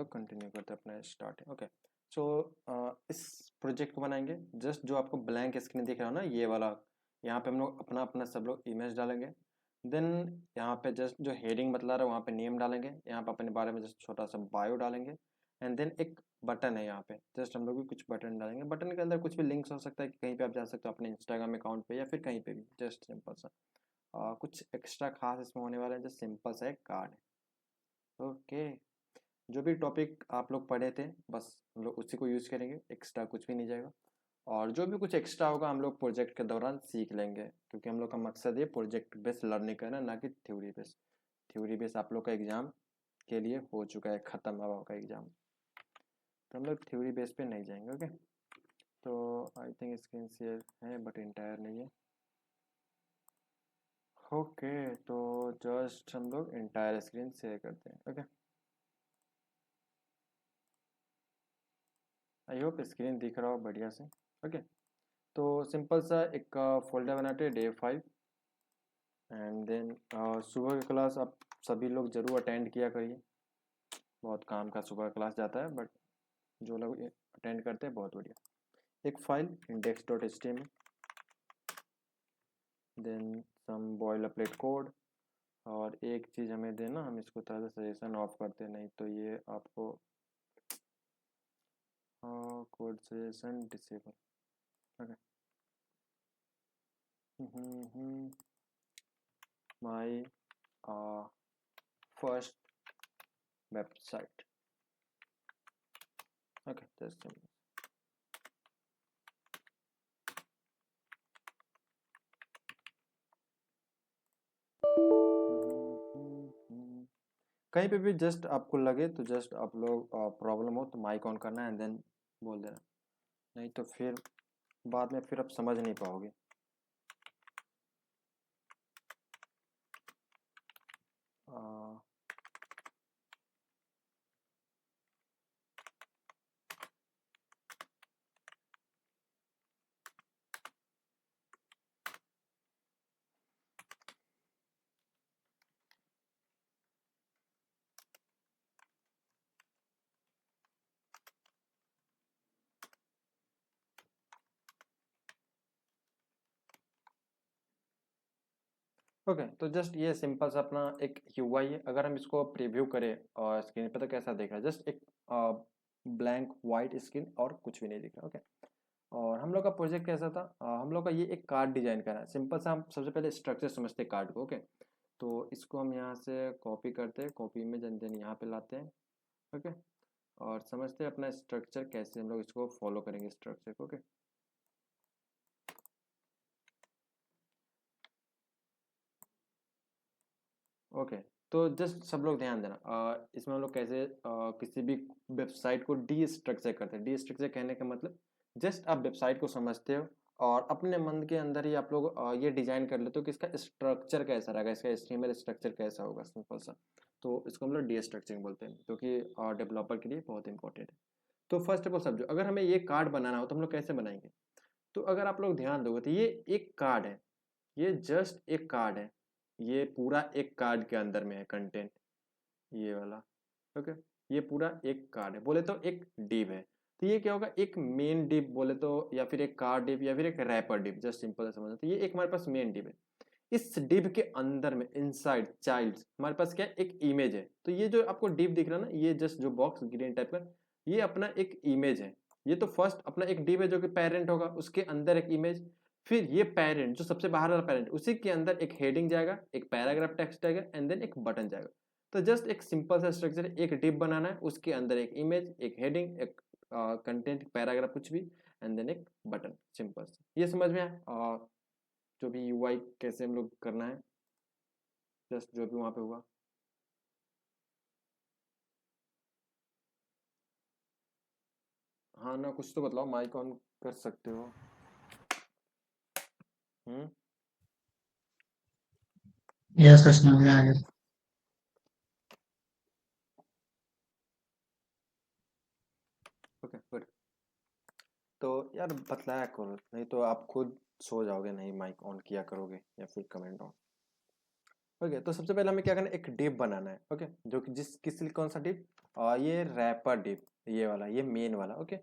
लोग कंटिन्यू करते हैं अपना स्टार्ट। ओके, सो इस प्रोजेक्ट को बनाएंगे। जस्ट जो आपको ब्लैंक स्क्रीन दिख रहा है ना, ये वाला, यहाँ पे हम लोग अपना अपना सब लोग इमेज डालेंगे। देन यहाँ पे जस्ट जो हेडिंग बतला रहा है वहाँ पे नेम डालेंगे, यहाँ पे अपने बारे में जस्ट छोटा सा बायो डालेंगे। एंड देन एक बटन है, यहाँ पे जस्ट हम लोग भी कुछ बटन डालेंगे। बटन के अंदर कुछ भी लिंक्स हो सकता है कि कहीं पे आप जा सकते हो अपने इंस्टाग्राम अकाउंट पे या फिर कहीं पे भी, जस्ट सिंपल सा। कुछ एक्स्ट्रा खास इसमें होने वाला है, जस्ट सिंपल सा एक कार्ड है। ओके, जो भी टॉपिक आप लोग पढ़े थे बस हम लोग उसी को यूज करेंगे, एक्स्ट्रा कुछ भी नहीं जाएगा। और जो भी कुछ एक्स्ट्रा होगा हम लोग प्रोजेक्ट के दौरान सीख लेंगे, क्योंकि हम लोग का मकसद है प्रोजेक्ट बेस्ड लर्निंग करना, ना कि थ्योरी बेस्ड। थ्योरी बेस्ड आप लोग का एग्जाम के लिए हो चुका है, ख़त्म हुआ का एग्जाम, तो हम लोग थ्योरी बेस पे नहीं जाएंगे। ओके, तो आई थिंक स्क्रीन शेयर है बट इंटायर नहीं है। ओके, तो जस्ट हम लोग इंटायर स्क्रीन शेयर करते हैं। ओके, आई होप स्क्रीन दिख रहा हो बढ़िया से। ओके, तो सिंपल सा एक फोल्डर बनाते हैं Day 5। एंड देन सुबह की क्लास आप सभी लोग ज़रूर अटेंड किया करिए, बहुत काम का सुबह क्लास जाता है, बट जो लोग अटेंड करते हैं बहुत बढ़िया। एक file index.html, then some boilerplate code. और एक चीज़ हमें देना, हम इसको थोड़ा सा सजेशन ऑफ करते, नहीं तो ये आपको code suggestion disable. Okay, my first website. Okay, just कहीं पे भी जस्ट आपको लगे तो जस्ट आप लोग प्रॉब्लम हो तो माइक ऑन करना है एंड देन बोल देना, नहीं तो फिर बाद में फिर आप समझ नहीं पाओगे। ओके, तो जस्ट ये सिंपल सा अपना एक यूआई है। अगर हम इसको प्रीव्यू करें और स्क्रीन पे तो कैसा देख रहा है, जस्ट एक ब्लैंक वाइट स्क्रीन और कुछ भी नहीं दिख रहा। ओके, और हम लोग का प्रोजेक्ट कैसा था, हम लोग का ये एक कार्ड डिजाइन करना है। सिंपल सा हम सबसे पहले स्ट्रक्चर समझते हैं कार्ड को। ओके, तो इसको हम यहाँ से कॉपी करते हैं, कॉपी इमेज एंड देन यहाँ पे लाते हैं। ओके, और समझते हैं अपना स्ट्रक्चर कैसे हम लोग इसको फॉलो करेंगे स्ट्रक्चर को। ओके, ओके, तो जस्ट सब लोग ध्यान देना, इसमें हम लोग कैसे किसी भी वेबसाइट को डी स्ट्रक्चर करते हैं। डी स्ट्रक्चर कहने का मतलब जस्ट आप वेबसाइट को समझते हो और अपने मन के अंदर ही आप लोग ये डिजाइन कर लेते हो कि इसका स्ट्रक्चर कैसा रहेगा, इसका एचटीएमएल स्ट्रक्चर कैसा होगा, सिंपल सा। तो इसको हम लोग डी स्ट्रक्चरिंग बोलते हैं, जो कि डेवलपर के लिए बहुत इंपॉर्टेंट है। तो फर्स्ट ऑफ ऑल समझो, अगर हमें ये कार्ड बनाना हो तो हम लोग कैसे बनाएंगे। तो अगर आप लोग ध्यान दोगे तो ये एक कार्ड है, ये जस्ट एक कार्ड है, ये पूरा एक कार्ड के अंदर में है कंटेंट, ये वाला। ओके, ये पूरा एक कार्ड है, बोले तो एक डिव है। तो ये क्या होगा, एक मेन डिव बोले तो, या फिर एक कार्ड डिव या फिर एक रैपर डिव, जस्ट सिंपल समझो। तो ये एक हमारे पास मेन डिव है। इस डिव के अंदर में इनसाइड चाइल्ड हमारे पास क्या है, एक इमेज है। तो ये जो आपको डिव दिख रहा है ना, ये जस्ट जो बॉक्स ग्रीन टाइप का, ये अपना एक इमेज है। ये तो फर्स्ट अपना एक डिव है जो कि पेरेंट होगा, उसके अंदर एक इमेज। फिर ये पेरेंट जो सबसे बाहर वाला पेरेंट, उसी के अंदर एक हेडिंग जाएगा, एक पैराग्राफ टेक्स्ट जाएगा एंड देन एक बटन जाएगा। तो जस्ट एक सिंपल सा स्ट्रक्चर, एक डिव बनाना है, उसके अंदर एक इमेज, एक हेडिंग, एक कंटेंट, पैराग्राफ कुछ भी, एंड देन एक बटन, सिंपल सा। ये समझ में आया जो भी यूआई कैसे हम लोग करना है, जस्ट जो भी वहां पे हुआ। हाँ ना, कुछ तो बतलाओ, माइक ऑन कर सकते हो। हम्म, यस सर, समझ में आ गया। Okay good. तो यार बतलाया करो, नहीं तो आप खुद सो जाओगे नहीं माइक ऑन किया करोगे या फिर कमेंट ऑन। ओके, तो सबसे पहले हमें क्या करना है, एक डिव बनाना है। ओके, जो कि कौन सा डिव, ये रैपर डिव, ये वाला, ये मेन वाला। ओके,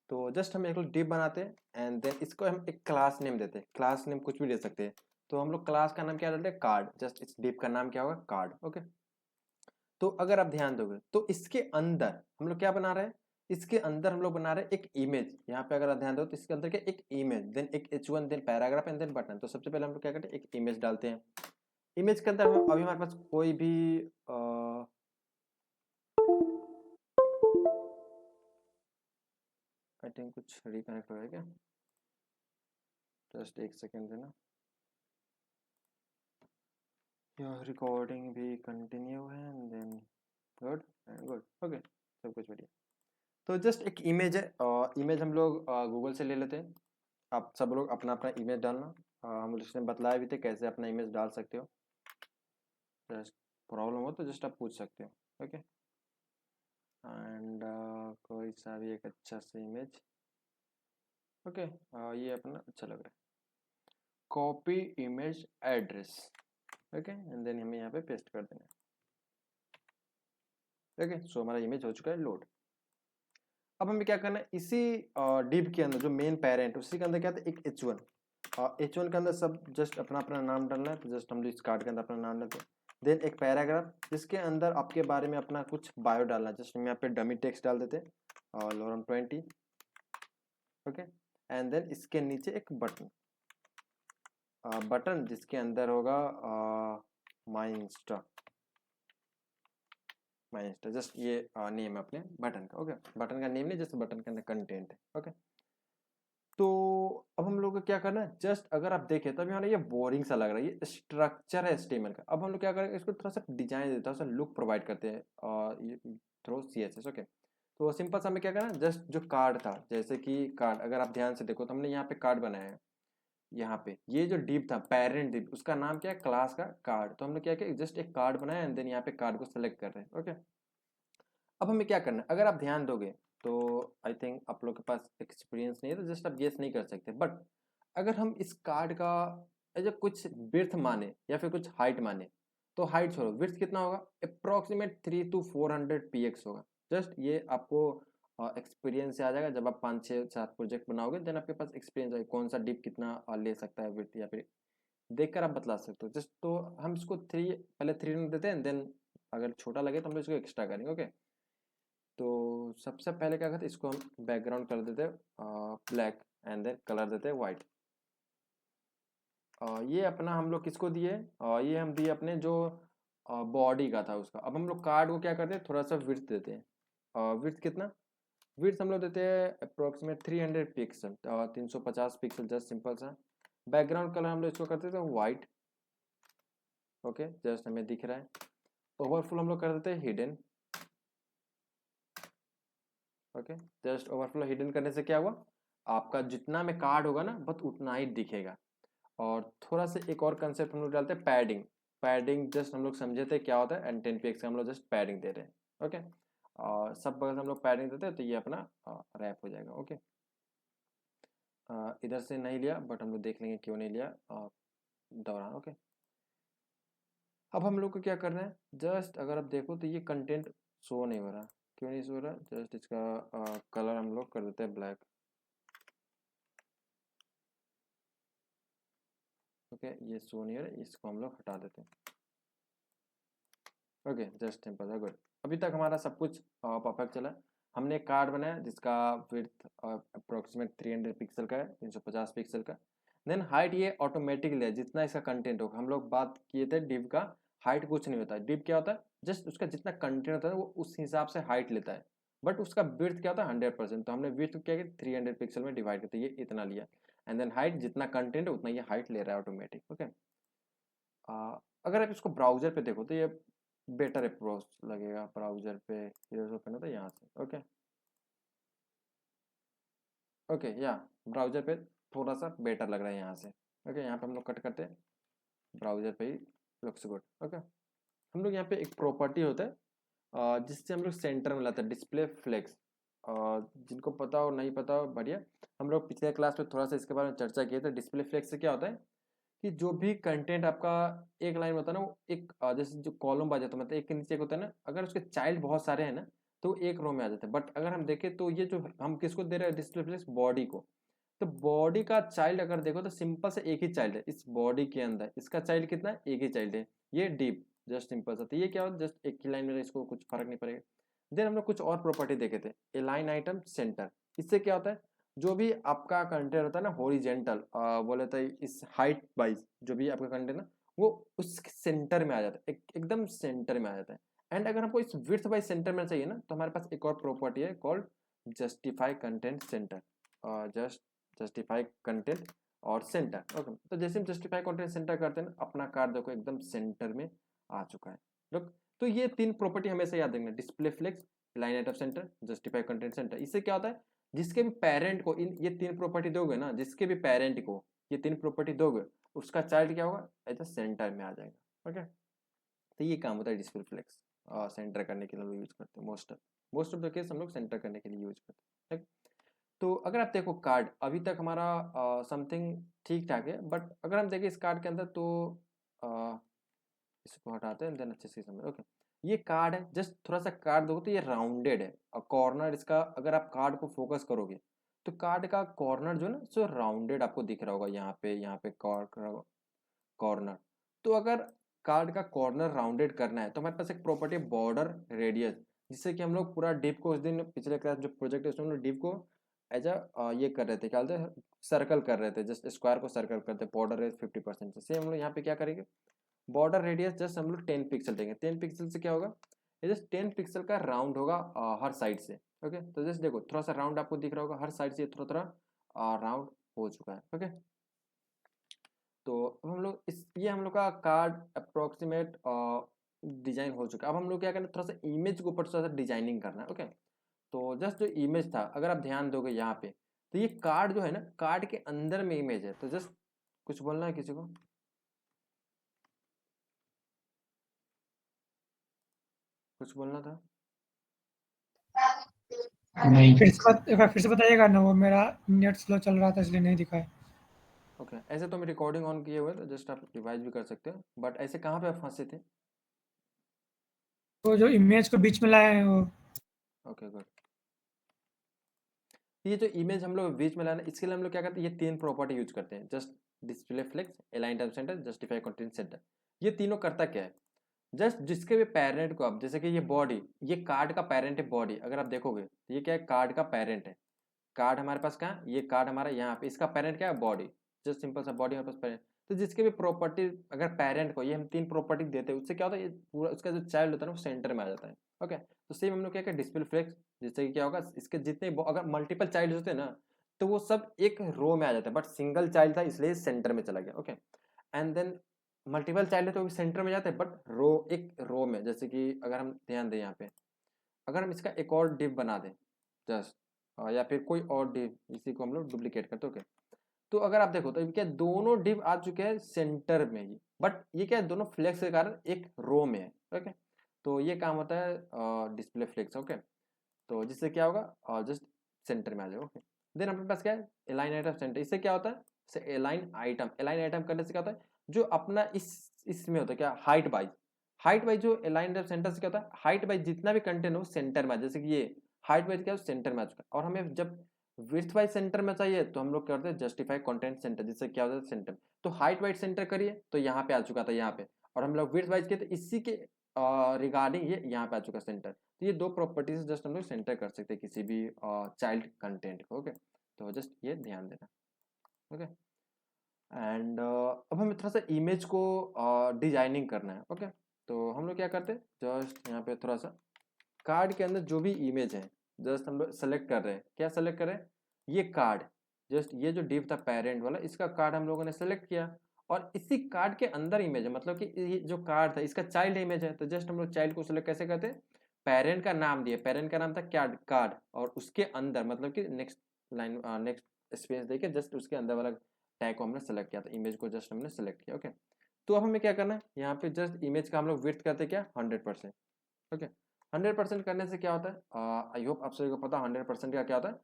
तो जस्ट हम एक डिव बनाते हैं एंड देन इसको हम एक क्लास नेम देते हैं। क्लास नेम कुछ भी दे सकते हैं, तो हम लोग क्लास का नाम क्या डालते हैं, कार्ड। जस्ट इस डिव का नाम क्या होगा, कार्ड। ओके, तो अगर आप ध्यान दोगे तो इसके अंदर हम लोग क्या बना रहे हैं, इसके अंदर हम लोग बना रहे हैं एक इमेज। यहाँ पे अगर आप ध्यान दो तो इसके अंदर क्या, एक इमेज, देन एक H1, then paragraph and then button. तो सबसे पहले हम लोग क्या करते हैं, एक इमेज डालते हैं। इमेज के अंदर अभी हमारे पास कोई भी आई थिंक कुछ रिकनेक्ट हो रहा है क्या, जस्ट एक सेकेंड देना। यह रिकॉर्डिंग भी कंटिन्यू है and then good and good. Okay, सब कुछ बढ़िया। तो जस्ट एक इमेज है, इमेज हम लोग गूगल से ले लेते हैं। आप सब लोग अपना अपना इमेज डालना। हम लोग इसने बतलाए भी थे कैसे अपना इमेज डाल सकते हो। जस्ट प्रॉब्लम हो तो जस्ट आप पूछ सकते हो। ओके, एंड कोई सा भी एक अच्छा सा इमेज। ओके, ये अपना अच्छा लग रहा है, copy image address. Okay, and then हमें यहाँ पे पेस्ट कर देना है। ओके, सो हमारा इमेज हो चुका है लोड। अब हमें क्या करना है, इसी डिव के अंदर जो मेन पेरेंट, उसी के अंदर क्या था, एक H1। H1 के अंदर सब जस्ट अपना अपना नाम डालना है। तो जस्ट हम इस कार्ड के अंदर अपना नाम डालते हैं। देन एक पैराग्राफ जिसके अंदर आपके बारे में अपना कुछ बायो डालना है। जस्ट हम यहाँ पे डमी टेक्स्ट डाल देते हैं और लोरम 20। ओके, एंड देन इसके नीचे एक बटन, बटन जिसके अंदर होगा माई इंस्टा, माई इंस्टा। जस्ट ये नेम है अपने बटन का। ओके, बटन का नेम नहीं, जस्ट बटन के अंदर कंटेंट है। ओके, तो अब हम लोग को क्या करना है, जस्ट अगर आप देखें तो अभी हमारा ये बोरिंग सा लग रहा है, ये स्ट्रक्चर है HTML का। अब हम लोग क्या करेंगे, इसको थोड़ा सा डिजाइन देते हैं, थोड़ा सा लुक प्रोवाइड करते हैं थ्रू CSS। ओके, तो सिंपल सा हमें क्या करना है, जस्ट जो कार्ड था, जैसे कि कार्ड अगर आप ध्यान से देखो तो हमने यहाँ पे कार्ड बनाया है। यहाँ पे ये जो डिव था, पेरेंट डिव, उसका नाम क्या है, क्लास का कार्ड। तो हम लोग क्या किया, जस्ट एक कार्ड बनाया एंड देन यहाँ पे कार्ड को सेलेक्ट कर रहे हैं। ओके, अब हमें क्या करना है, अगर आप ध्यान दोगे तो आई थिंक आप लोग के पास एक्सपीरियंस नहीं है तो जस्ट आप गेस नहीं कर सकते, बट अगर हम इस कार्ड का एज कुछ विड्थ माने या फिर कुछ हाइट माने, तो हाइट छोड़ो, विड्थ कितना होगा, अप्रोक्सीमेट 3 to 400 px होगा। जस्ट ये आपको एक्सपीरियंस से आ जाएगा, जब आप 5 6 7 प्रोजेक्ट बनाओगे देन आपके पास एक्सपीरियंस है कौन सा डिप कितना ले सकता है विड्थ, या फिर देखकर आप बतला सकते हो। जस्ट तो हम इसको 3 पहले 3 देते हैं, देन अगर छोटा लगे तो हम लोग इसको एक्स्ट्रा करेंगे। ओके, तो सबसे पहले क्या करते हैं, इसको हम बैकग्राउंड कर देते हैं ब्लैक एंड देन कलर देते हैं वाइट। ये अपना हम लोग किसको दिए, ये हम दिए अपने जो बॉडी का था उसका। अब हम लोग कार्ड को क्या करते हैं, थोड़ा सा विड्थ देते हैं। विड्थ कितना, विड्थ हम लोग देते हैं approximate 300 pixel, 350 pixel, just simple सा। बैकग्राउंड कलर हम लोग इसको करते थे वाइट। ओके, जस्ट हमें दिख रहा है। ओवरफ्लो हम लोग कर देते हैं hidden. Okay, just overflow hidden करने से क्या हुआ, आपका जितना में कार्ड होगा ना बस उतना ही दिखेगा। और थोड़ा सा एक और कंसेप्ट हम लोग डालते हैं, पैडिंग। पैडिंग जस्ट हम लोग समझे थे क्या होता है, एंड 10 px का हम लोग जस्ट पैडिंग दे रहे हैं। ओके, और सब बगल हम लोग पैडिंग देते हैं तो ये अपना रैप हो जाएगा। ओके, इधर से नहीं लिया बट हम लोग देख लेंगे क्यों नहीं लिया दौरान। ओके, अब हम लोग को क्या करना है, जस्ट अगर आप देखो तो ये कंटेंट शो नहीं हो रहा, क्यों नहीं शो हो रहा, जस्ट इसका कलर हम लोग कर देते हैं ब्लैक। ओके, ये शो नहीं हो रहा, इसको हम लोग हटा देते हैं। ओके, जस्ट सिंपल है, गुड। अभी तक हमारा सब कुछ परफेक्ट चला। हमने एक कार्ड बनाया जिसका विड्थ अप्रोक्सीमेट 300 पिक्सल का है, 350 पिक्सल का। देन हाइट ये ऑटोमेटिकली है, जितना इसका कंटेंट होगा। हम लोग बात किए थे डिव का, हाइट कुछ नहीं होता है। डिव क्या होता है, जस्ट उसका जितना कंटेंट होता है वो उस हिसाब से हाइट लेता है, बट उसका विड्थ क्या होता है 100%। तो हमने विड्थ क्या किया, 300 पिक्सल में डिवाइड करते, ये इतना लिया। एंड देन हाइट जितना कंटेंट है उतना ये हाइट ले रहा है ऑटोमेटिक। ओके, अगर आप इसको ब्राउजर पे देखो तो ये बेटर अप्रोच लगेगा। ब्राउजर पे इधर ओपन होता है यहाँ से। ओके, ओके, या ब्राउजर पे थोड़ा सा बेटर लग रहा है यहाँ से। ओके, यहाँ पे हम लोग कट करते हैं, ब्राउजर पे ही लुक्स गुड। ओके, हम लोग यहाँ पे एक प्रॉपर्टी होता है जिससे हम लोग सेंटर में लाते हैं, डिस्प्ले फ्लेक्स। जिनको पता हो नहीं पता हो बढ़िया, हम लोग पिछले क्लास में थोड़ा सा इसके बारे में चर्चा किए थे। डिस्प्ले फ्लेक्स से क्या होता है कि जो भी कंटेंट आपका एक लाइन में होता है ना, वो एक जैसे जो कॉलम आ जाता है, मतलब एक के नीचे एक होता है ना, अगर उसके चाइल्ड बहुत सारे हैं ना तो एक रो में आ जाते हैं। बट अगर हम देखें तो ये जो हम किसको दे रहे हैं डिस्प्ले फ्लेक्स, बॉडी को, तो बॉडी का चाइल्ड अगर देखो तो सिंपल से एक ही चाइल्ड है इस बॉडी के अंदर, इसका चाइल्ड कितना है, एक ही चाइल्ड है, ये डीप, जस्ट सिंपल सा। तो ये क्या हो, जस्ट एक ही लाइन में, इसको कुछ फर्क नहीं पड़ेगा। देन हम लोग कुछ और प्रॉपर्टी देखे थे, अलाइन आइटम सेंटर। इससे क्या होता है, जो भी आपका कंटेंट होता है ना हॉरिजेंटल, बोले तो इस हाइट वाइज जो भी आपका कंटेंट ना, वो उस सेंटर में आ जाता है, एकदम सेंटर में आ जाता है। एंड अगर हमको इस विड्थ वाइज सेंटर में चाहिए ना, तो हमारे पास एक और प्रॉपर्टी है called justify content centre, justify content और सेंटर। ओके, तो जैसे हम जस्टिफाई कंटेंट सेंटर करते हैं ना, अपना कार्ड देखो एकदम सेंटर में आ चुका है। लोग, तो ये तीन प्रॉपर्टी हमेशा याद रखना, display flex, line item centre, justify content centre. इससे क्या होता है, जिसके भी पेरेंट को इन ये तीन प्रॉपर्टी दोगे ना, जिसके भी पेरेंट को ये तीन प्रॉपर्टी दोगे, उसका चाइल्ड क्या होगा, ऐसा सेंटर में आ जाएगा। ओके, तो ये काम होता है डिस्प्ले फ्लेक्स, सेंटर करने के लिए हम लोग यूज करते हैं। मोस्ट ऑफ द केस हम लोग सेंटर करने के लिए यूज करते हैं। तो अगर आप देखो कार्ड अभी तक हमारा समथिंग ठीक ठाक है, बट अगर हम देखें इस कार्ड के अंदर तो uh, इसको हटाते हैं, देन अच्छे से समझ। ओके, ये कार्ड है, जस्ट थोड़ा सा कार्ड दोगे तो ये राउंडेड है, और कॉर्नर इसका अगर आप कार्ड को फोकस करोगे तो कार्ड का कॉर्नर जो है ना सो राउंडेड आपको दिख रहा होगा, यहाँ पे कॉर्नर। तो अगर कार्ड का कॉर्नर राउंडेड करना है तो हमारे पास एक प्रॉपर्टी है बॉर्डर रेडियस, जिससे कि हम लोग पूरा डिप को, उस दिन पिछले क्लास जो प्रोजेक्ट है उसमें हम लोग डिप को एज ये कर रहे थे, क्या बोलते हैं, सर्कल कर रहे थे, जस्ट स्क्वायर को सर्कल करते हैं, बॉर्डर रेडियस 50% से। सेम हम लोग यहाँ पे क्या करेंगे, बॉर्डर रेडियस जस्ट हम लोग 10 पिक्सल देंगे। 10 पिक्सल से क्या होगा, ये जस्ट 10 पिक्सल का राउंड होगा हर साइड से। ओके, तो जस्ट देखो थोड़ा सा राउंड आपको दिख रहा होगा, हर साइड से थोड़ा थोड़ा राउंड हो चुका है। ओके, तो अब हम लोग इस ये हम लोग का कार्ड अप्रोक्सीमेट डिजाइन हो चुका है। अब हम लोग क्या करना है, थोड़ा सा इमेज के ऊपर थोड़ा सा डिजाइनिंग करना है। ओके, तो जस्ट जो इमेज था अगर आप ध्यान दोगे यहाँ पे, तो ये कार्ड जो है ना, कार्ड के अंदर में इमेज है। तो जस्ट कुछ बोलना है किसी को, कुछ बोलना था। नहीं। एक बार फिर से बताइएगा ना, वो मेरा नेट स्लो चल रहा था इसलिए नहीं दिखा है। ओके, ऐसे तो मैं रिकॉर्डिंग ऑन किए हुए, तो जस्ट आप रिवाइज भी कर सकते हो, बट ऐसे कहाँ पे आप फंसे थे। वो जो इमेज को बीच में लाए हैं वो। Okay good. ये जो इमेज हम लोग बीच में लाना, इसके लिए हम लोग क्या करते हैं, ये तीन प्रॉपर्टी यूज करते हैं, just display flex, align time centre, justify content centre. ये तीनों करता क्या है, जस्ट जिसके भी पेरेंट को आप, जैसे कि ये बॉडी, ये कार्ड का पेरेंट है बॉडी, अगर आप देखोगे तो ये क्या है, कार्ड का पेरेंट है। कार्ड हमारे पास कहाँ, ये कार्ड हमारा यहाँ पे, इसका पेरेंट क्या है, बॉडी, जस्ट सिंपल सा बॉडी हमारे पास पेरेंट। तो जिसके भी प्रॉपर्टी अगर पेरेंट को ये हम तीन प्रॉपर्टी देते हैं, उससे क्या होता है, ये पूरा उसका जो चाइल्ड होता है ना वो सेंटर में आ जाता है। ओके, तो सेम हम लोग क्या डिस्प्ले फ्लेक्स, जिससे कि क्या होगा, इसके जितने अगर मल्टीपल चाइल्ड होते हैं ना, तो वो सब एक रो में आ जाता है, बट सिंगल चाइल्ड था इसलिए सेंटर में चला गया। Okay, and then multiple child है तो सेंटर में जाते हैं, बट रो एक रो में, जैसे कि अगर हम ध्यान दें यहाँ पे, अगर हम इसका एक और डिव बना दें जस्ट, या फिर कोई और डिव, इसी को हम लोग डुप्लीकेट करते, ओके। तो अगर आप देखो तो क्या दोनों डिव आ चुके हैं सेंटर में ही, बट ये क्या है, दोनों फ्लेक्स के कारण एक रो में है। ओके, तो ये काम होता है डिस्प्ले फ्लेक्स। ओके, तो जिससे क्या होगा, जस्ट सेंटर में आ जाएगा। ओके, देन अपने पास क्या है, अलाइन आइटम सेंटर। इससे क्या होता है, अलाइन आइटम करने से क्या होता है, जो अपना इसमें होता है क्या, हाइट वाइज जो अलाइन आइटम सेंटर से क्या होता है, हाइट वाइज जितना भी कंटेंट हो सेंटर में, जैसे कि ये हाइट वाइज क्या सेंटर में आ चुका है। और हमें जब विड्थ वाइज सेंटर में चाहिए तो हम लोग क्या करते हैं, जस्टिफाई कंटेंट सेंटर, जिससे क्या होता है सेंटर। तो हाइट वाइज सेंटर करिए तो यहाँ पे आ चुका था, यहाँ पे, और हम लोग विड्थ वाइज किए तो इसी के रिगार्डिंग ये यहाँ पे आ चुका सेंटर। तो ये दो प्रॉपर्टीज जस्ट हम लोग सेंटर कर सकते हैं किसी भी चाइल्ड कंटेंट को। ओके, तो जस्ट ये ध्यान देना। ओके, एंड अब हमें थोड़ा सा इमेज को डिजाइनिंग करना है। ओके, तो हम लोग क्या करते हैं, जस्ट यहाँ पे थोड़ा सा कार्ड के अंदर जो भी इमेज है जस्ट हम लोग सेलेक्ट कर रहे हैं। क्या सेलेक्ट कर रहे हैं, ये कार्ड, जस्ट ये जो डिव था पेरेंट वाला, इसका कार्ड हम लोगों ने सेलेक्ट किया, और इसी कार्ड के अंदर इमेज है, मतलब कि ये जो कार्ड था इसका चाइल्ड इमेज है। तो जस्ट हम लोग चाइल्ड को सेलेक्ट कैसे करते हैं, पेरेंट का नाम दिए, पेरेंट का नाम था क्या, कार्ड, और उसके अंदर मतलब कि नेक्स्ट लाइन, नेक्स्ट स्पेस देके जस्ट उसके अंदर वाला टैग को हमने सेलेक्ट किया, तो इमेज को जस्ट हमने सेलेक्ट किया। ओके, तो अब हमें क्या करना है, यहाँ पे जस्ट इमेज का हम लोग विड्थ करते क्या 100%। ओके, 100% करने से क्या होता है, आई होप आप सभी को पता 100% का क्या होता है,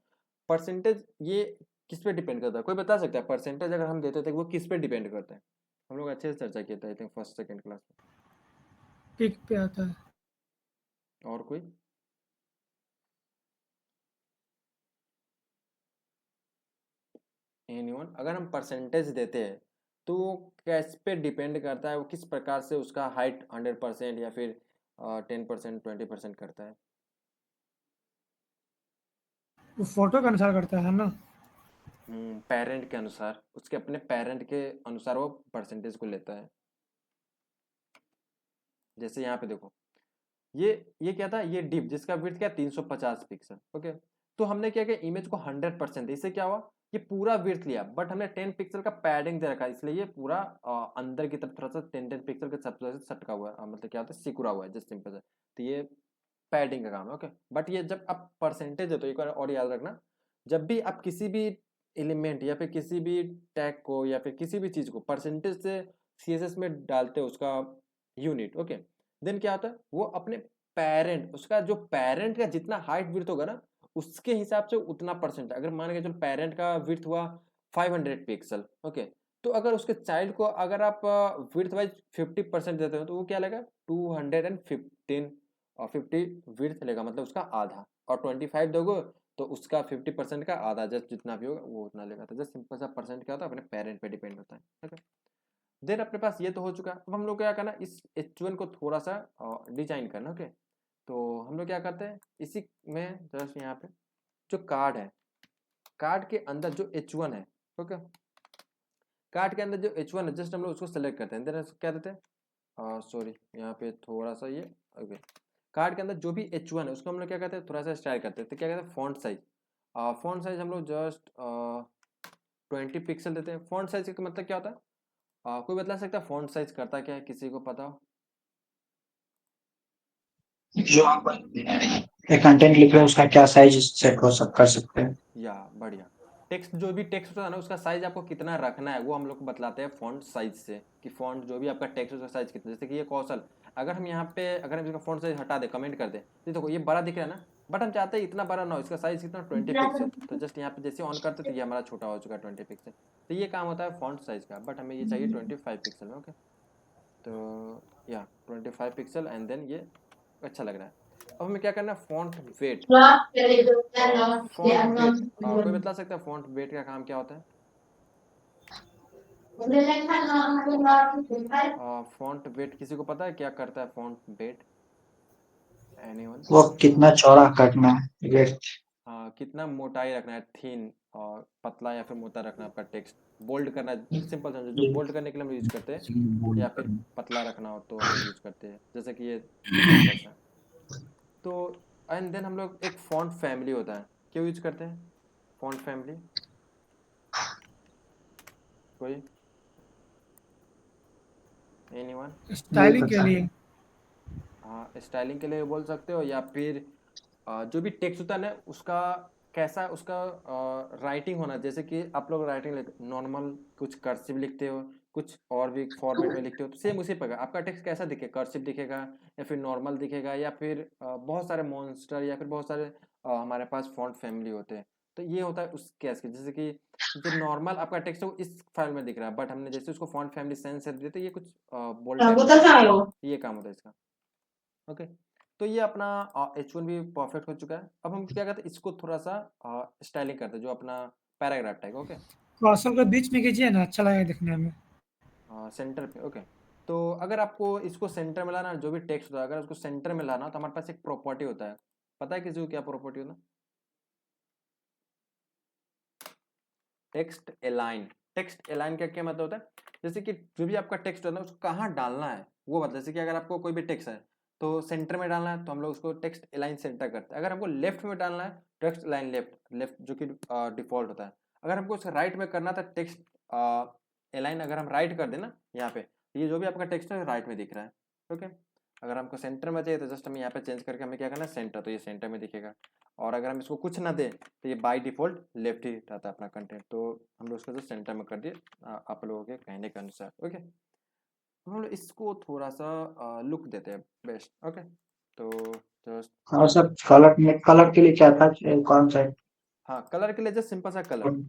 परसेंटेज ये किस पे डिपेंड करता है, कोई बता सकता है परसेंटेज अगर हम देते थे वो किस पे डिपेंड करता है। हम लोग अच्छे से चर्चा किए थे I think first second class में। पिक पे आता है। और कोई? एनीवन? अगर हम परसेंटेज देते हैं तो वो किस पे डिपेंड करता है, वो किस प्रकार से उसका हाइट 100% या फिर 10% 20% करता है? वो फोटो के अनुसार करता है ना। पेरेंट के अनुसार, उसके अपने पेरेंट के अनुसार वो परसेंटेज को लेता है। जैसे यहाँ पे देखो, ये क्या था, ये डिप जिसका विड्थ क्या 350 पिक्सल। ओके, तो हमने क्या किया, इमेज को 100%, इससे क्या हुआ, ये पूरा विड्थ लिया, बट हमने 10 पिक्सल का पैडिंग दे रखा है, इसलिए ये पूरा अंदर की तरफ थोड़ा सा 10 पिक्सल के सब से सटका हुआ है, मतलब क्या होता है, सिकुड़ा हुआ है, जस्ट सिंपल है। तो ये पैडिंग का काम है। ओके, बट ये जब आप परसेंटेज है तो एक बार और याद रखना, जब भी आप किसी भी एलिमेंट या फिर किसी भी टैग को या फिर किसी भी चीज को परसेंटेज से सीएसएस में डालते हो, उसका यूनिट, ओके, देन क्या होता है, वो अपने पेरेंट, उसका जो पेरेंट का जितना हाइट विड्थ होगा ना, उसके हिसाब से उतना परसेंट। अगर मान के चलो पेरेंट का विड्थ हुआ 500 पिक्सल, ओके, तो अगर उसके चाइल्ड को अगर आप विड्थ वाइज 50% देते हो तो वो क्या लगेगा, 215 और 50 विड्थ लेगा, मतलब उसका आधा, और 25 दोगे तो उसका 50% का आधा, जस्ट जितना भी होगा वो उतना लेगा। तो जस्ट सिंपल सा परसेंट क्या होता है, अपने पेरेंट पे डिपेंड होता है। ओके, देन अपने पास ये तो हो चुका है। अब हम लोग क्या करना, इस H1 को थोड़ा सा डिजाइन करना। ओके, तो हम लोग क्या करते हैं, इसी में जस्ट यहाँ पे जो कार्ड है, कार्ड के अंदर जो H1 है, ओके, कार्ड के अंदर जो H1 है, जस्ट हम लोग उसको सेलेक्ट करते हैं, देन क्या देते हैं, सॉरी यहाँ पे थोड़ा सा ये, ओके, कार्ड के अंदर जो भी H1 है उसको हम लोग क्या कहते हैं, थोड़ा सा स्टाइल करते हैं, तो क्या कहते हैं, फॉन्ट साइज। फॉन्ट साइज हम लोग जस्ट 20 पिक्सल देते हैं। फॉन्ट साइज का मतलब क्या होता है, कोई बता सकता है फॉन्ट साइज करता क्या है, किसी को पता हो? जो आप एक कंटेंट लिख रहे हैं उसका क्या साइज सेट कर सकते हैं। या बढ़िया, टेक्स्ट जो भी टेक्स्ट होता है ना, उसका साइज आपको कितना रखना है वो हम लोग को बतलाते हैं फॉन्ट साइज से, कि फॉन्ट जो भी आपका टेक्स्ट है उसका साइज कितना। जैसे कि ये कौशल, अगर हम यहाँ पे अगर हम इसका फॉन्ट साइज हटा दे, कमेंट कर दे, तो देखो ये बड़ा दिख रहा है ना, बट हम चाहते हैं इतना बड़ा ना हो, इसका साइज कितना 20 पिक्सल, तो जस्ट यहाँ पे जैसे ऑन करते तो ये हमारा छोटा हो चुका है 20 पिक्सल। तो ये काम होता है फॉन्ट साइज का, बट हमें ये चाहिए 25 पिक्सल में। ओके, तो या 25 पिक्सल, एंड देन ये अच्छा लग रहा है। अब हमें क्या करना है, फॉन्ट वेट। फॉन्ट वेट, कोई बता सकता है फॉन्ट वेट का काम क्या होता है? फॉन्ट वेट किसी को पता है क्या करता है फॉन्ट वेट? एनीवन? वो कितना चौड़ा करना है वेट। कितना मोटाई रखना है, थिन और पतला या फिर मोटा रखना है आपका टेक्स्ट, बोल्ड करना है, सिंपल समझो, जो बोल्ड करने के लिए हम यूज करते हैं, या फिर पतला रखना हो तो हम लोग यूज करते हैं, जैसे कि ये सिंपल सा। तो एंड देन हम लोग एक फॉन्ट फैमिली होता है, क्यों यूज करते हैं फॉन्ट फैमिली? कोई? एनीवन? स्टाइलिंग के लिए। हाँ, स्टाइलिंग के लिए बोल सकते हो, या फिर जो भी टेक्स्ट होता है ना उसका कैसा उसका राइटिंग होना, जैसे कि आप लोग राइटिंग नॉर्मल कुछ कर्सिव लिखते हो, कुछ और भी फॉर्मेट में लिखते हो, तो सेम उसी प्रकार आपका टेक्स्ट कैसा दिखेगा, कर्सिव दिखेगा या फिर नॉर्मल दिखेगा, या फिर बहुत सारे मॉन्स्टर या फिर बहुत सारे हमारे पास फॉन्ट फैमिली होते हैं। तो ये होता है उस केस के, जैसे कि जो नॉर्मल आपका टेक्स्ट है वो इस फाइल में दिख रहा है, बट हमने जैसे उसको फॉन्ट फैमिली सेंस कर दिया तो ये कुछ बोल्ड टाइप में दिखेगा, ये काम होता है इसका। ओके, तो ये अपना H1 भी परफेक्ट हो चुका है। अब हम क्या करते हैं, इसको थोड़ा सा स्टाइलिंग करते हैं, जो अपना पैराग्राफ टाइप। ओके, कौशल को बीच में कीजिए ना, अच्छा लगेगा दिखने में। सेंटर पे। ओके, तो अगर आपको इसको सेंटर में लाना, जो भी टेक्स्ट होता है अगर उसको सेंटर में लाना, तो हमारे पास एक प्रॉपर्टी होता है, पता है किसी को क्या प्रॉपर्टी होता है? Text align. टेक्स्ट अलाइन का क्या मतलब होता है, जैसे कि जो भी आपका टेक्स्ट होता है उसको कहाँ डालना है वो मतलब, जैसे कि अगर आपको कोई भी टेक्स्ट है तो सेंटर में डालना है तो हम लोग उसको टेक्स्ट अलाइन सेंटर करते हैं। अगर हमको लेफ्ट में डालना है, टेक्स्ट अलाइन लेफ्ट, लेफ्ट जो कि डिफॉल्ट होता है। अगर हमको उसे राइट में करना था, टेक्स्ट अलाइन अगर हम राइट कर देना यहाँ पे, ये जो भी आपका टेक्स्ट है राइट में दिख रहा है। ओके, अगर हमको सेंटर में चाहिए तो जस्ट हम यहाँ पे चेंज करके हमें क्या करना है, सेंटर, तो ये सेंटर में दिखेगा। और अगर हम इसको कुछ ना दें तो ये बाय डिफॉल्ट लेफ्ट ही रहता है अपना कंटेंट, तो हम लोग उसको जो सेंटर में कर दिए आप लोगों के कहने के अनुसार। ओके, हम लोग इसको थोड़ा सा लुक देते हैं बेस्ट। ओके, तो जस्ट और सब कलर के लिए क्या था, कौन सा। हाँ, कलर के लिए जस्ट सिंपल सा कलर,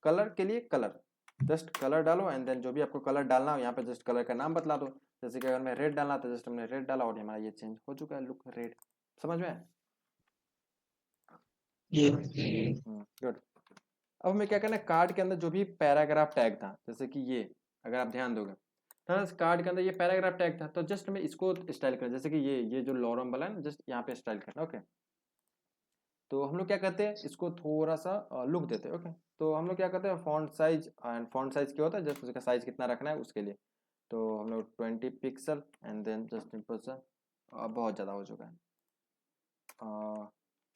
कलर के लिए कलर, जस्ट कलर डालो एंड देन जो भी आपको कलर डालना हो यहाँ पे जस्ट कलर का नाम बतला दो। जैसे कि अगर मैं रेड डालना तो जस्ट हमने रेड डाला और हमारा ये चेंज हो चुका है लुक रेड। समझ में? ये गुड। अब हमें क्या करना है, कार्ड के अंदर जो भी पैराग्राफ टैग था, जैसे कि ये अगर आप ध्यान दोगे तो कार्ड के अंदर ये पैराग्राफ टैग था, तो जस्ट हमें इसको स्टाइल करना, जैसे कि ये जो लॉरम वाला है ना, जस्ट यहाँ पे स्टाइल करना। ओके, तो हम लोग क्या करते हैं, इसको थोड़ा सा लुक देते हैं। ओके, तो हम लोग क्या करते हैं, font size, and font size क्या होता है, जस्ट उसका साइज कितना रखना है उसके लिए। तो हम लोग 20 pixel and then just simple सा, बहुत ज़्यादा हो चुका है,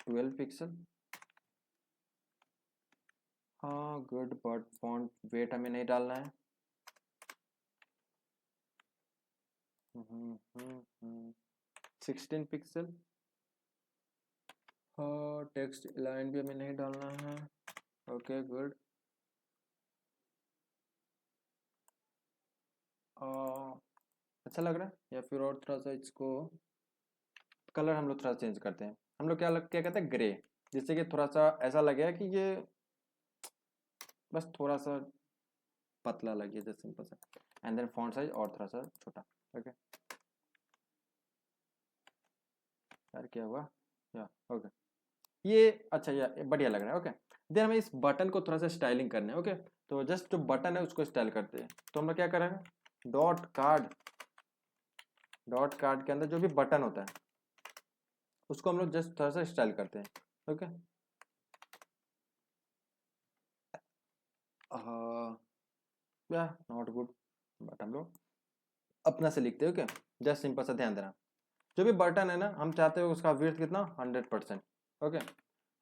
12 पिक्सल। हाँ गुड, बट फॉन्ट वेट हमें नहीं डालना है। 16 पिक्सल। हाँ, टेक्स्ट लाइन भी हमें नहीं डालना है। Okay good. अच्छा लग रहा है, या फिर और थोड़ा सा इसको कलर हम लोग थोड़ा चेंज करते हैं। हम लोग क्या कहते हैं, ग्रे, जिससे कि थोड़ा सा ऐसा लगे कि ये बस थोड़ा सा पतला लगे, जैसे सिंपल सा। एंड देन फॉन्ट साइज और थोड़ा सा छोटा। ओके यार क्या हुआ, या ओके ये अच्छा, ये बढ़िया लग रहा है। ओके, देन हमें इस बटन को थोड़ा सा स्टाइलिंग करना है। ओके, तो जस्ट जो बटन है उसको स्टाइल करते हैं। तो हम लोग क्या करेंगे, डॉट कार्ड के अंदर जो भी बटन होता है उसको हम लोग जस्ट थोड़ा सा स्टाइल करते हैं। ओके, या नॉट गुड, बट हम लोग अपना से लिखते हैं। ओके, जस्ट सिंपल सा ध्यान देना, जो भी बटन है ना हम चाहते हो उसका विड्थ कितना, 100%। ओके,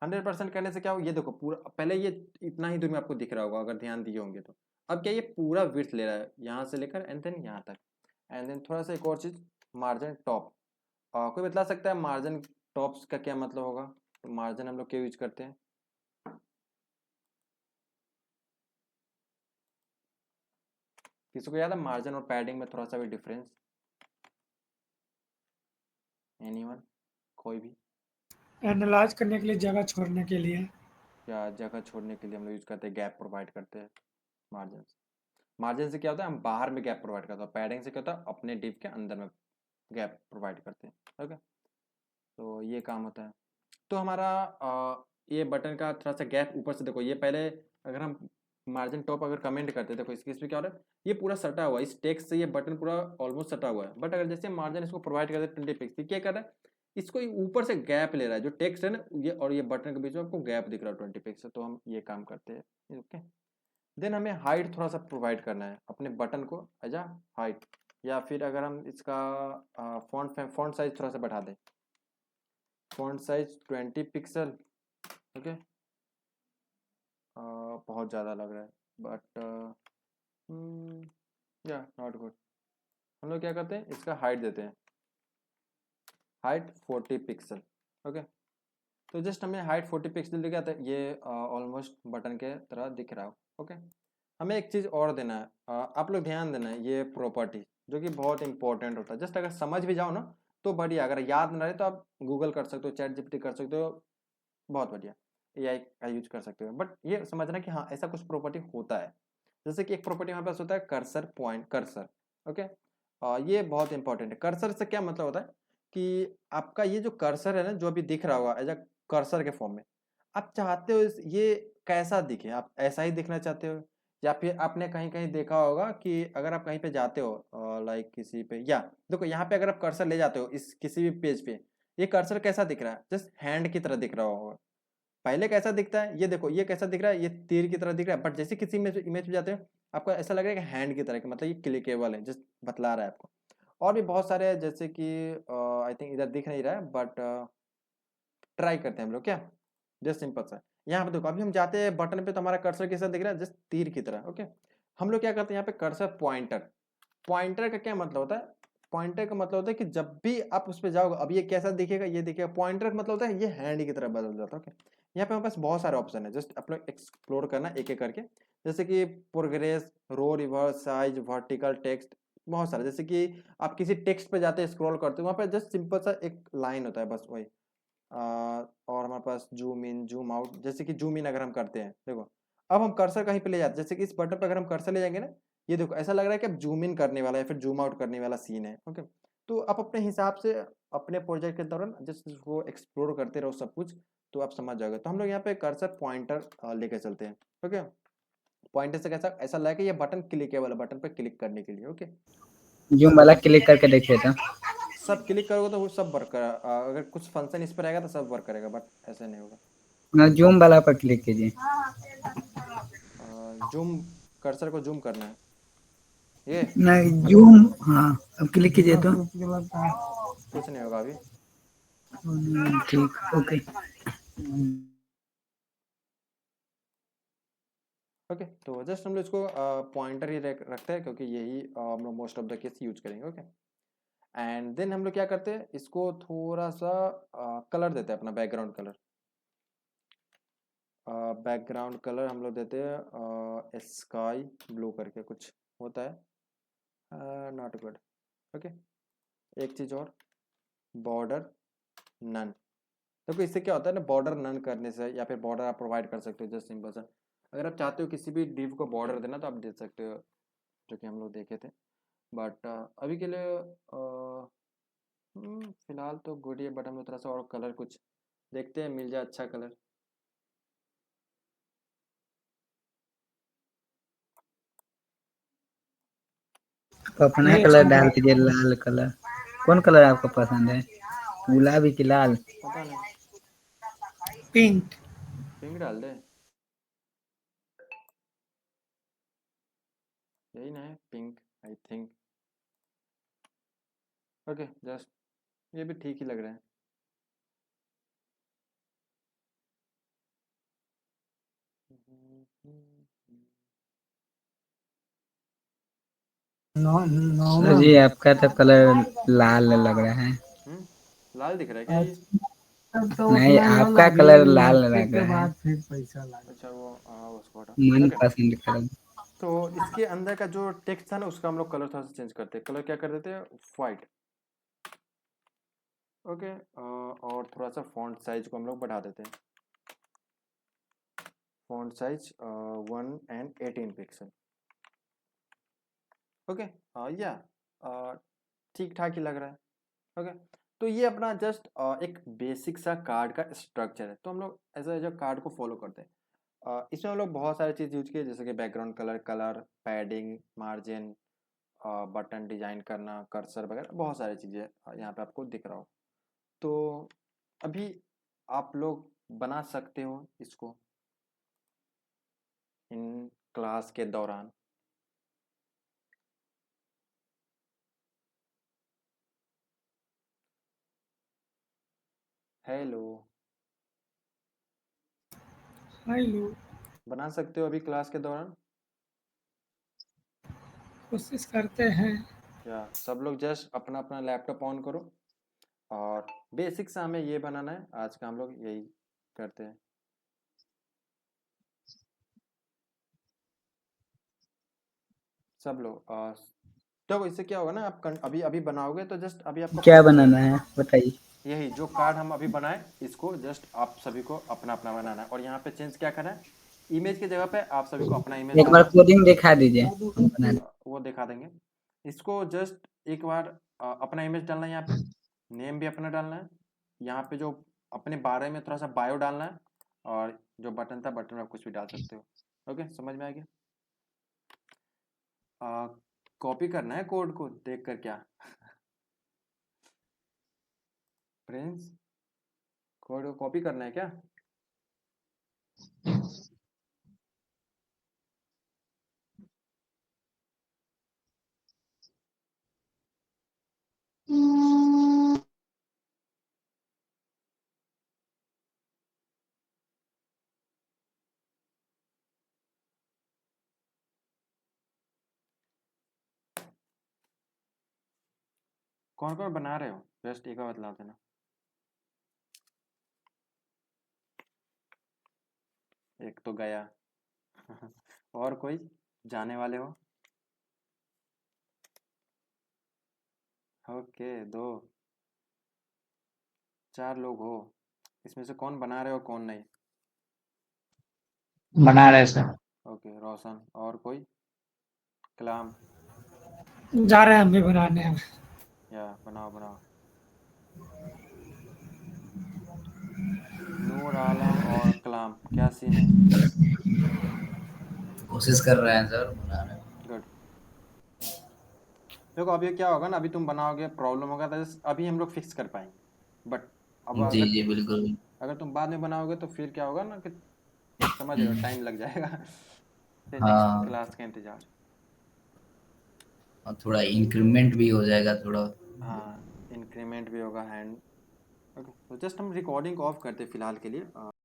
100% करने से क्या हो, ये देखो पूरा, पहले ये इतना ही दूर में आपको दिख रहा होगा अगर ध्यान दिए होंगे तो। अब क्या, ये पूरा विड्थ ले रहा है यहाँ से लेकर एंड देन यहाँ तक। एंड देन थोड़ा सा एक और चीज, मार्जिन टॉप। कोई बता सकता है मार्जिन टॉप्स का क्या मतलब होगा? तो मार्जिन हम लोग क्यों यूज करते हैं? किसी को याद है मार्जिन और पैडिंग में थोड़ा सा भी डिफरेंस? एनीवन, कोई भी? एनालाइज करने के लिए, जगह छोड़ने के लिए। या जगह छोड़ने के लिए हम लोग यूज करते हैं, गैप प्रोवाइड करते हैं मार्जिन। मार्जिन से क्या होता है, हम बाहर में गैप प्रोवाइड करते हैं। पैडिंग से क्या होता है, अपने डिव के अंदर में गैप प्रोवाइड करते हैं। ओके, तो ये काम होता है। तो हमारा ये बटन का थोड़ा सा गैप ऊपर से देखो, ये पहले अगर हम मार्जिन टॉप अगर कमेंट करते देखो इसमें क्या हो रहा है, ये पूरा सटा हुआ है, इस टेक्स्ट से ये बटन पूरा ऑलमोस्ट सटा हुआ है। बट अगर जैसे मार्जिन इसको प्रोवाइड करते हैं 20 पिक्सल, क्या कर रहा है, इसको ऊपर से गैप ले रहा है, जो टेक्स्ट है ना ये और ये बटन के बीच में आपको गैप दिख रहा है 20 पिक्सल। तो हम ये काम करते हैं। ओके, देन हमें हाइट थोड़ा सा प्रोवाइड करना है अपने बटन को एज अ हाइट, या फिर अगर हम इसका फॉन्ट साइज थोड़ा सा बढ़ा दें, फॉन्ट साइज 20 पिक्सल। ओके, बहुत ज़्यादा लग रहा है बट या नॉट गुड। हम लोग क्या करते हैं, इसका हाइट देते हैं, हाइट 40 पिक्सल। ओके, तो जस्ट हमें हाइट 40 पिक्सल दिखा था, ये ऑलमोस्ट बटन के तरह दिख रहा हो। ओके, हमें एक चीज़ और देना है, आप लोग ध्यान देना है, ये प्रॉपर्टी जो कि बहुत इंपॉर्टेंट होता है। जस्ट अगर समझ भी जाओ ना तो बढ़िया, अगर याद ना रहे तो आप गूगल कर सकते हो, चैट जीपीटी कर सकते हो, बहुत बढ़िया, एआई का यूज कर सकते हो। बट ये समझना कि हाँ ऐसा कुछ प्रॉपर्टी होता है। जैसे कि एक प्रॉपर्टी हमारे पास होता है कर्सर पॉइंट, कर्सर। ओके, ये बहुत इंपॉर्टेंट है। कर्सर से क्या मतलब होता है कि आपका ये जो कर्सर है ना, जो अभी दिख रहा होगा एज अ कर्सर के फॉर्म में, आप चाहते हो ये कैसा दिखे, आप ऐसा ही दिखना चाहते हो, या फिर आपने कहीं कहीं देखा होगा कि अगर आप कहीं पे जाते हो लाइक किसी पे, या देखो यहाँ पे अगर आप कर्सर ले जाते हो इस किसी भी पेज पे, ये कर्सर कैसा दिख रहा है, जस्ट हैंड की तरह दिख रहा होगा। पहले कैसा दिखता है, ये देखो ये कैसा दिख रहा है, ये तीर की तरह दिख रहा है। बट जैसे किसी इमेज पे जाते हो आपको ऐसा लग रहा है कि हैंड की तरह की, मतलब ये क्लिकेबल है, जस्ट बतला रहा है आपको। और भी बहुत सारे हैं, जैसे कि आई थिंक इधर दिख नहीं रहा है बट ट्राई करते हैं हम लोग क्या, जस्ट सिंपल सा। यहाँ पे देखो अभी हम जाते हैं बटन पे तो हमारा कर्सर कैसा दिख रहा है, जस्ट तीर की तरह। ओके, हम लोग क्या करते हैं यहाँ पे कर्सर पॉइंटर। पॉइंटर का क्या मतलब होता है, पॉइंटर का मतलब होता है कि जब भी आप उस पर जाओगे, अब ये कैसा दिखेगा, ये दिखेगा। पॉइंटर का मतलब होता है ये हैंड की तरह बदल जाता है। ओके, यहाँ पे हमारे पास बहुत सारे ऑप्शन है, जस्ट आप लोग एक्सप्लोर करना एक एक करके। जैसे कि प्रोग्रेस, रो, रिवर्स, साइज, वर्टिकल, टेक्स्ट, बहुत सारे। जैसे कि आप किसी टेक्स्ट पे जाते हैं, स्क्रॉल करते हो, वहाँ पे जस्ट सिंपल सा एक लाइन होता है, बस वही। और हमारे पास जूम इन, जूम आउट। जैसे कि जूम इन अगर हम करते हैं, देखो अब हम कर्सर कहीं पे ले जाते हैं, जैसे कि इस बटन पर अगर हम कर्सर ले जाएंगे ना, ये देखो ऐसा लग रहा है कि अब जूम इन करने वाला है फिर जूम आउट करने वाला सीन है। ओके, तो आप अपने हिसाब से अपने प्रोजेक्ट के दौरान जस्ट उसको एक्सप्लोर करते रहो सब कुछ, तो आप समझ जाओगे। तो हम लोग यहाँ पे कर्सर पॉइंटर लेके चलते हैं। ओके, पॉइंटर से कैसा ऐसा लगा कि ये बटन क्लिकेबल है, बटन पे क्लिक करने के लिए। ओके, जूम वाला क्लिक करके देखिए तो। सब क्लिक करोगे तो वो सब वर्क कर, अगर कुछ फंक्शन इस पर आएगा तो सब वर्क करेगा, बट ऐसे नहीं होगा। ना जूम वाला पर क्लिक कीजिए। जूम, कर्सर को जूम करना है ये, नहीं जूम, हाँ अब क्लिक कीजिए तो। कुछ नहीं होगा अभी। ठीक, ओके। ओके, तो जस्ट हम लोग इसको पॉइंटर ही रखते हैं क्योंकि यही हम लोग most of the case use करेंगे। ओके, एंड देन हम लोग क्या करते हैं, इसको थोड़ा सा कलर देते हैं, अपना बैकग्राउंड कलर। बैकग्राउंड कलर हम लोग देते हैं स्काई ब्लू करके कुछ होता है, नॉट गुड। ओके, एक चीज़ और, बॉर्डर नन। देखो इससे क्या होता है ना, बॉर्डर नन करने से या फिर बॉर्डर आप प्रोवाइड कर सकते हो, जस्ट सिंपल सा। अगर आप चाहते हो किसी भी डिव को बॉर्डर देना तो आप दे सकते हो, जो कि हम लोग देखे थे। बट अभी के लिए फिलहाल तो गुड ही है, बट हम लोग थोड़ा सा और कलर कुछ देखते हैं, मिल जाए अच्छा कलर। तो अपना ये कलर अच्छा डाल लगा। दीजिए, लाल कलर। कौन कलर आपको पसंद है, गुलाबी की लाल? पता नहीं, पिंक। पिंक डाल दे, यही ना है pink, I think. Okay, just ये भी ठीक ही लग रहा है। सर जी आपका तो कलर लाल लग रहा है। लाल दिख रहा है क्या ये? नहीं, आपका कलर लाल लग रहा है, अच्छा वो उसको हटा। मन ओके, पसंद कलर। तो इसके अंदर का जो टेक्स्ट था ना उसका हम लोग कलर थोड़ा सा चेंज करते हैं। कलर क्या कर देते हैं, वाइट। ओके, और थोड़ा सा फॉन्ट साइज को हम लोग बढ़ा देते हैं, font size 1 and 18 pixel. Okay, या ठीक ठाक ही लग रहा है। ओके, तो ये अपना जस्ट एक बेसिक सा कार्ड का स्ट्रक्चर है। तो हम लोग ऐसा जो कार्ड को फॉलो करते हैं, इसमें हम लोग बहुत सारी चीज़ यूज किए, जैसे कि background colour, colour padding, margin, button design करना, कर्सर वगैरह, बहुत सारी चीज़ें यहाँ पे आपको दिख रहा हो। तो अभी आप लोग बना सकते हो इसको इन क्लास के दौरान। Hello, hello. बना सकते हो अभी क्लास के दौरान? कोशिश करते हैं। या सब लोग जस्ट अपना अपना लैपटॉप ऑन करो, और बेसिक सा हमें ये बनाना है, आज का हम लोग यही करते हैं। सब लोग तो इससे क्या होगा ना, आप अभी अभी बनाओगे तो जस्ट अभी आपको क्या पता बनाना चलेगा। है बताइए। यही जो कार्ड हम अभी बनाए, इसको जस्ट आप सभी को अपना अपना बनाना है, और यहाँ पे चेंज क्या करना है, इमेज की जगह पे आप सभी को अपना इमेज एक बार डालना है। कोडिंग दिखा दीजिए बना। वो दिखा देंगे। इसको जस्ट एक बार अपना इमेज डालना है, यहाँ पे नेम भी अपना डालना है, यहाँ पे जो अपने बारे में थोड़ा सा बायो डालना है, और जो बटन था बटन में आप कुछ भी डाल सकते हो। ओके, समझ में आ गया? कॉपी करना है कोड को देख कर क्या प्रिंस, कोड को कॉपी करना है क्या? कौन कौन बना रहे हो, जस्ट एक बार बतला देना। एक तो गया और कोई जाने वाले हो? ओके, दो, चार लोग हो, इसमें से कौन बना रहे हो कौन नहीं? बना रहे सर। ओके रोशन, और कोई? कलाम? जा रहे हैं हम भी बनाने हैं। या बनाओ बनाओ। नूर आलम और कलाम, क्या सीन है? कोशिश कर रहे हैं सर बनाने में। गुड। देखो अभी क्या होगा ना, अभी तुम बनाओगे, प्रॉब्लम होगा तो अभी हम लोग फिक्स कर पाएंगे, बट अब जी अगर जी बिल्कुल। अगर तुम बाद में बनाओगे तो फिर क्या होगा ना कि समझ रहे हो, टाइम लग जाएगा। फिर नेक्स्ट हाँ, क्लास का इंतजार। और थोड़ा इंक्रीमेंट भी हो जाएगा थोड़ा। हाँ इंक्रीमेंट भी होगा हैंड। ओके तो जस्ट हम रिकॉर्डिंग ऑफ करते हैं फिलहाल के लिए।